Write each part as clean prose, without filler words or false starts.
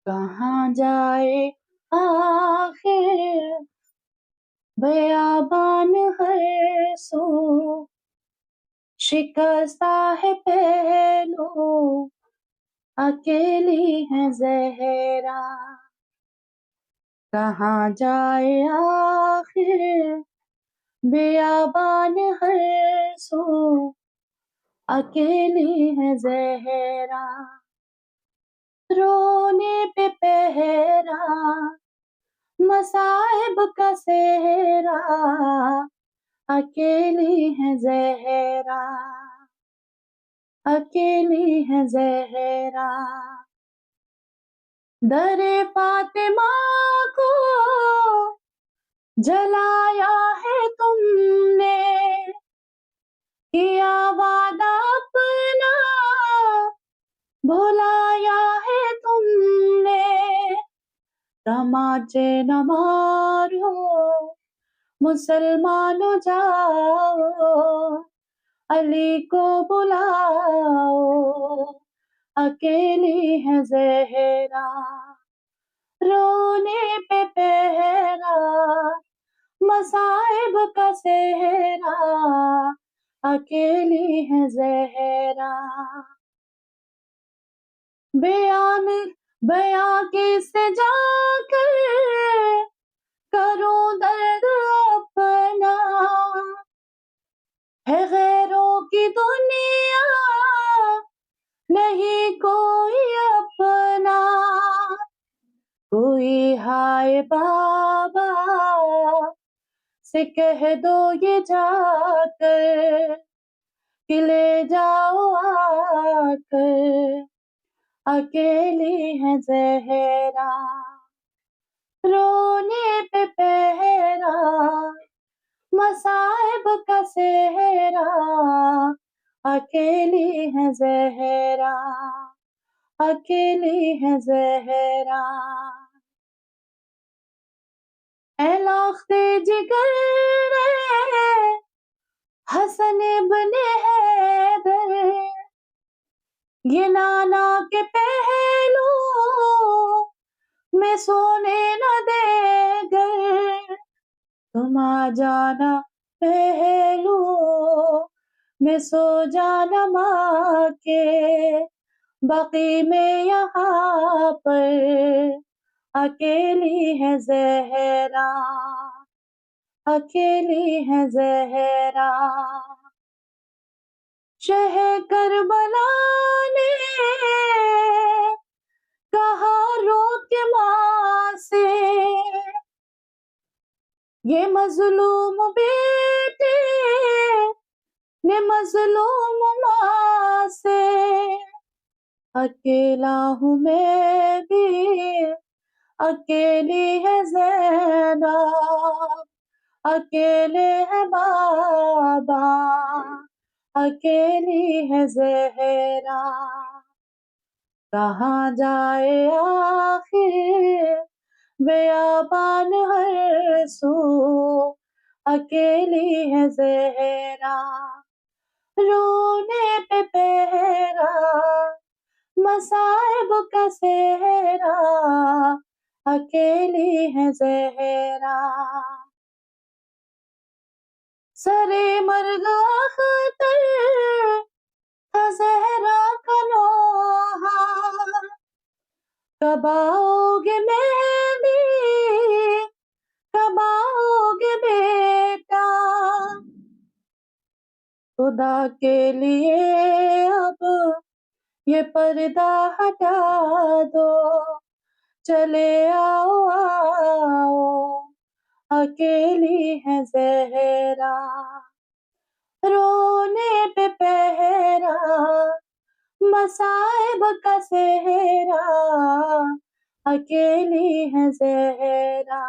कहाँ जाए आखिर बयाबान हर सू, शिकस्ता है पहलू, अकेली है ज़हरा। कहाँ जाए आखिर बयाबान हर सू, अकेली है ज़हरा। रोने पे पहरा, मसाइब का सेहरा, अकेली है ज़हरा, अकेली है ज़हरा। दरे फातिमा को जलाया है तुमने, किया वादा अपना भुलाया है तुमने। तमाचे न मारो मुसलमानों जाओ, अली को बुलाओ, अकेली है ज़हरा। रोने पे पहरा, मसाइब का सेहरा, अकेली है ज़हरा। बयान बयां किससे जाकर करूं दर्द अपना, है गैरों की दुनिया नहीं कोई अपना। कोई हाय बाबा से कह दो ये जाकर, कि ले जाओ आकर, अकेली है ज़हरा। रोने पे पहरा, मसाइब का सेहरा, अकेली है ज़हरा, अकेली है ज़हरा। ऐ लाख्ते जिगर रे हसन इब्न हैदर, ये नाना के पहलू में सोने न देगर। तुम आ जाना पहलू में सो जाना माँ के, बाकी में यहाँ पर, अकेली है ज़हरा, अकेली है ज़हरा। शहे करबला ने कहा रो के माँ से, ये मजलूम बेटे ने मजलूम माँ से। अकेला हूँ मैं भी, अकेली है ज़ैनब, अकेले है बाबा, अकेली है ज़हरा। कहाँ जाए आखिर बयाबान हर सू, अकेली है ज़हरा। रोने पे पहरा, मसाइब का सेहरा, अकेली है ज़हरा। सरे मर्ग अख्तर था ज़हरा का नौहा, कब आओगे मेहंदी, कब आओगे बेटा। खुदा के लिए अब ये पर्दा हटा दो, चले आओ आओ, अकेली है ज़हरा। रोने पे पहरा, मसाइब का सेहरा, अकेली है ज़हरा।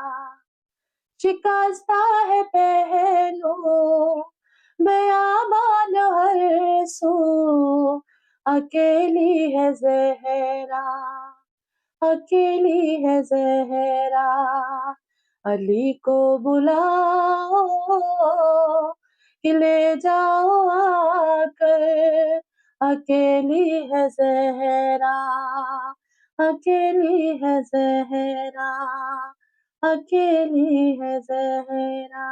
शिकस्ता है पहलू, बयाबान हर सू, अकेली है ज़हरा, अकेली है ज़हरा। अली को बुलाओ, कि ले जाओ आकर, अकेली है ज़हरा, अकेली है ज़हरा, अकेली है ज़हरा।